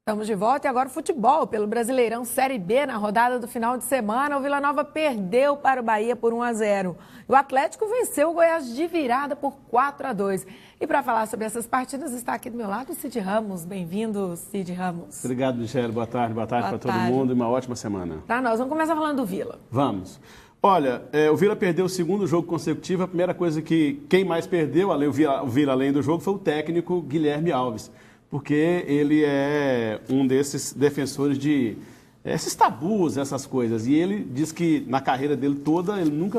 Estamos de volta e agora futebol pelo Brasileirão Série B na rodada do final de semana. O Vila Nova perdeu para o Bahia por 1-0. O Atlético venceu o Goiás de virada por 4-2. E para falar sobre essas partidas está aqui do meu lado o Cid Ramos. Bem-vindo, Cid Ramos. Obrigado, Michele. Boa tarde para todo mundo e uma ótima semana. Para nós, vamos começar falando do Vila. Vamos. Olha, o Vila perdeu o segundo jogo consecutivo. A primeira coisa que quem mais perdeu, o Vila além do jogo, foi o técnico Guilherme Alves. Porque ele é um desses defensores de esses tabus, essas coisas. E ele diz que na carreira dele toda, ele nunca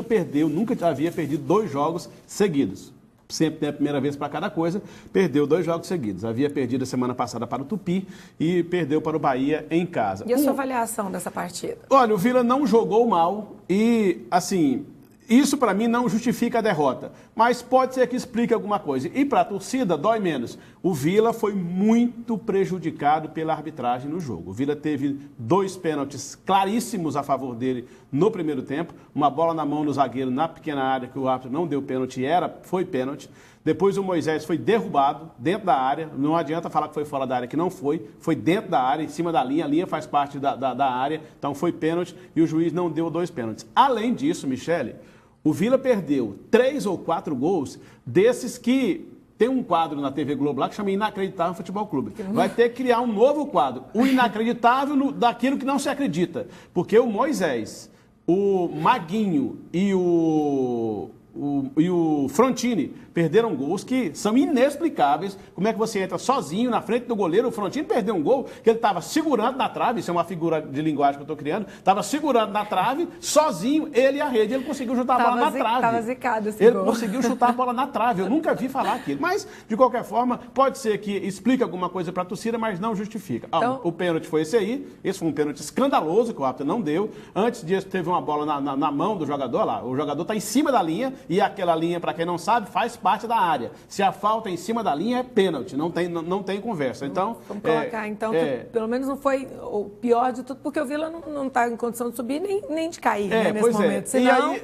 havia perdido 2 jogos seguidos. Sempre tem a primeira vez para cada coisa, perdeu 2 jogos seguidos. Havia perdido a semana passada para o Tupi e perdeu para o Bahia em casa. E a sua avaliação dessa partida? Olha, o Vila não jogou mal e, assim... Isso, para mim, não justifica a derrota, mas pode ser que explique alguma coisa. E para a torcida, dói menos. O Vila foi muito prejudicado pela arbitragem no jogo. O Vila teve 2 pênaltis claríssimos a favor dele no primeiro tempo. Uma bola na mão do zagueiro na pequena área, que o árbitro não deu pênalti, foi pênalti. Depois o Moisés foi derrubado dentro da área. Não adianta falar que foi fora da área, que não foi. Foi dentro da área, em cima da linha. A linha faz parte da área, então foi pênalti e o juiz não deu 2 pênaltis. Além disso, Michele, o Vila perdeu 3 ou 4 gols desses que tem um quadro na TV Globo lá que chama Inacreditável Futebol Clube. Vai ter que criar um novo quadro, o inacreditável daquilo que não se acredita. Porque o Moisés, o Maguinho e o Frontini perderam gols que são inexplicáveis. Como é que você entra sozinho na frente do goleiro? O Frontini perdeu um gol que ele estava segurando na trave, isso é uma figura de linguagem que eu estou criando, estava segurando na trave, sozinho, ele e a rede, ele conseguiu chutar a bola na trave. Estava zicado esse Ele gol. conseguiu chutar a bola na trave, eu nunca vi falar aquilo. Mas, de qualquer forma, pode ser que explique alguma coisa para a torcida, mas não justifica. Então... O pênalti foi esse aí, esse foi um pênalti escandaloso que o árbitro não deu. Antes disso, teve uma bola na mão do jogador lá, o jogador está em cima da linha, e aquela linha, para quem não sabe, faz parte da área. Se a falta é em cima da linha, é pênalti, não tem conversa. Então, vamos colocar, que pelo menos não foi o pior de tudo, porque o Vila não está em condição de subir nem de cair nesse momento. Senão,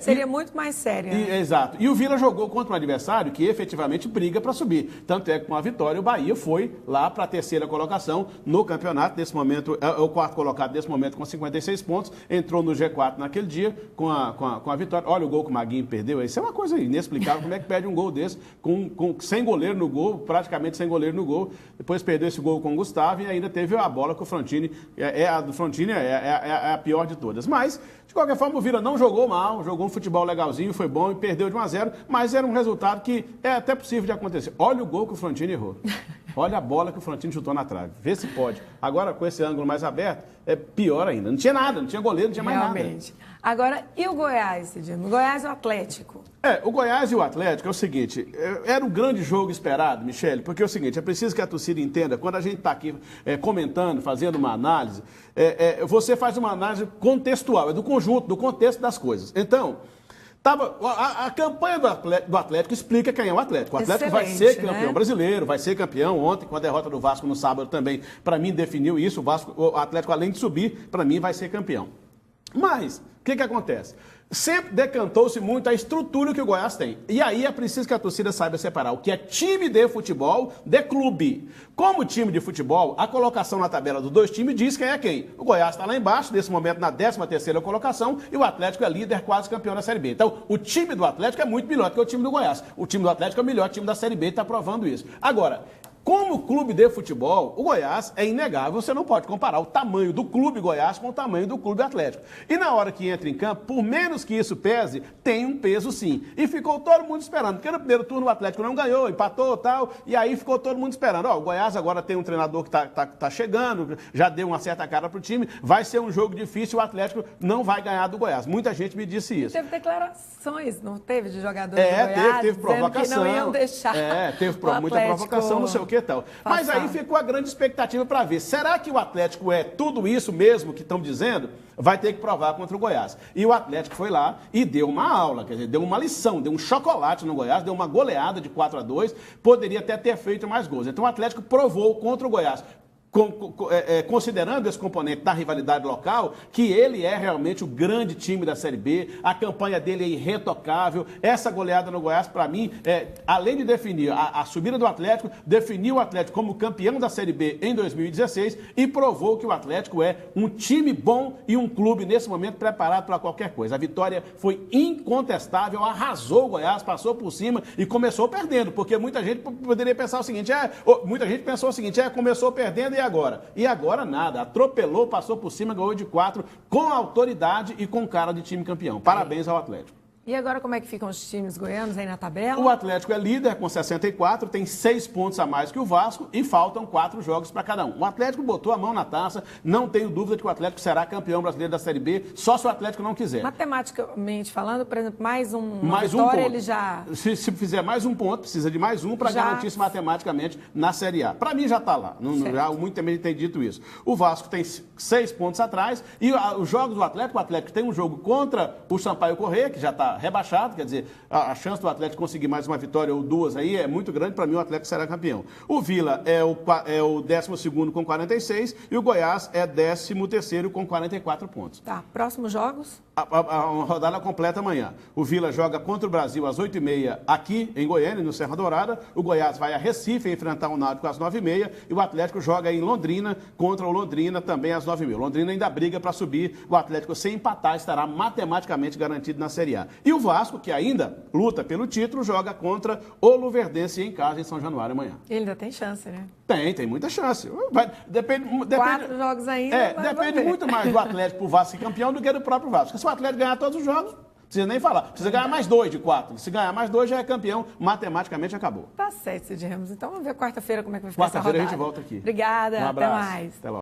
seria muito mais séria. Exato. E o Vila jogou contra um adversário que efetivamente briga para subir. Tanto é que com a vitória, o Bahia foi lá para a 3ª colocação no campeonato. Nesse momento, é o 4º colocado nesse momento com 56 pontos. Entrou no G4 naquele dia com a vitória. Olha o gol que o Maguinho perdeu. Isso é uma coisa inexplicável. Como é que perde um gol desse sem goleiro no gol, praticamente sem goleiro no gol. Depois perdeu esse gol com o Gustavo e ainda teve a bola com o Frontini. A do Frontini é a pior de todas. Mas, de qualquer forma, o Vila não jogou mal, jogou um futebol legalzinho, foi bom e perdeu de 1-0, mas era um resultado que é até possível de acontecer. Olha o gol que o Frontini errou. Olha a bola que o Frontini chutou na trave. Vê se pode. Agora, com esse ângulo mais aberto, é pior ainda. Não tinha nada, não tinha goleiro, não tinha mais nada. Agora, e o Goiás, Cidinho? O Goiás e o Atlético? O Goiás e o Atlético é o seguinte, era um grande jogo esperado, Michele, porque é o seguinte, é preciso que a torcida entenda, quando a gente está aqui comentando, fazendo uma análise, você faz uma análise contextual, é do conjunto, do contexto das coisas. Então, a campanha do Atlético explica quem é o Atlético. O Atlético vai ser campeão brasileiro, vai ser campeão. Ontem, com a derrota do Vasco no sábado também, para mim, definiu isso. O Atlético, além de subir, para mim, vai ser campeão. Mas, o que acontece? Sempre decantou-se muito a estrutura que o Goiás tem. E aí é preciso que a torcida saiba separar o que é time de futebol de clube. Como time de futebol, a colocação na tabela dos 2 times diz quem é quem. O Goiás está lá embaixo, nesse momento na 13ª colocação, e o Atlético é líder, quase campeão da Série B. Então, o time do Atlético é muito melhor que o time do Goiás. O time do Atlético é o melhor time da Série B e está provando isso. Agora, como clube de futebol, o Goiás é inegável, você não pode comparar o tamanho do clube Goiás com o tamanho do clube Atlético. E na hora que entra em campo, por menos que isso pese, tem um peso sim. E ficou todo mundo esperando, porque no primeiro turno o Atlético não ganhou, empatou e tal, e aí ficou todo mundo esperando. O Goiás agora tem um treinador que tá chegando, já deu uma certa cara pro time, vai ser um jogo difícil, o Atlético não vai ganhar do Goiás. Muita gente me disse isso. Teve declarações, não teve, de jogadores do Goiás, teve provocação. Que não iam deixar teve muita provocação, não sei o que. Tal. Mas aí ficou a grande expectativa para ver, será que o Atlético é tudo isso mesmo que estão dizendo? Vai ter que provar contra o Goiás. E o Atlético foi lá e deu uma aula, quer dizer, deu uma lição, deu um chocolate no Goiás, deu uma goleada de 4-2, poderia até ter feito mais gols. Então o Atlético provou contra o Goiás. considerando esse componente da rivalidade local, que ele é realmente o grande time da Série B, a campanha dele é irretocável, essa goleada no Goiás, para mim, além de definir a subida do Atlético, definiu o Atlético como campeão da Série B em 2016 e provou que o Atlético é um time bom e um clube, nesse momento, preparado para qualquer coisa. A vitória foi incontestável, arrasou o Goiás, passou por cima e começou perdendo, porque muita gente poderia pensar o seguinte, muita gente pensou o seguinte, começou perdendo e agora? E agora nada, atropelou, passou por cima, ganhou de 4 com autoridade e com cara de time campeão. Parabéns ao Atlético. E agora como é que ficam os times goianos aí na tabela? O Atlético é líder com 64, tem 6 pontos a mais que o Vasco e faltam 4 jogos para cada um. O Atlético botou a mão na taça, não tenho dúvida de que o Atlético será campeão brasileiro da Série B, só se o Atlético não quiser. Matematicamente falando, por exemplo, mais um vitória, ponto. ele já... Se fizer mais um ponto, precisa de mais um para garantir-se matematicamente na Série A. Para mim já está lá, já muito também tem dito isso. O Vasco tem 6 pontos atrás e os jogos do Atlético, o Atlético tem um jogo contra o Sampaio Corrêa, que já está rebaixado, quer dizer, a chance do Atlético conseguir mais uma vitória ou 2 aí é muito grande, para mim o Atlético será campeão. O Vila é o 12º com 46 e o Goiás é 13º com 44 pontos. Tá, próximos jogos? A rodada completa amanhã. O Vila joga contra o Brasil às 8h30 aqui em Goiânia, no Serra Dourada. O Goiás vai a Recife enfrentar o Náutico às 9h30 e o Atlético joga em Londrina contra o Londrina também às 9h30. Londrina ainda briga para subir. O Atlético, sem empatar, estará matematicamente garantido na Série A. E o Vasco, que ainda luta pelo título, joga contra o Luverdense em casa em São Januário amanhã. Ele ainda tem chance, né? Tem muita chance. Depende 4 jogos ainda. Depende muito mais do Atlético pro Vasco ser campeão do que do próprio Vasco. Porque se o Atlético ganhar todos os jogos, não precisa nem falar. Precisa ganhar mais 2 de 4. Se ganhar mais 2, já é campeão. Matematicamente acabou. Tá certo, Cid Ramos. Então vamos ver quarta-feira como é que vai ficar essa rodada. Quarta-feira a gente volta aqui. Obrigada. Um abraço. Até mais. Até logo.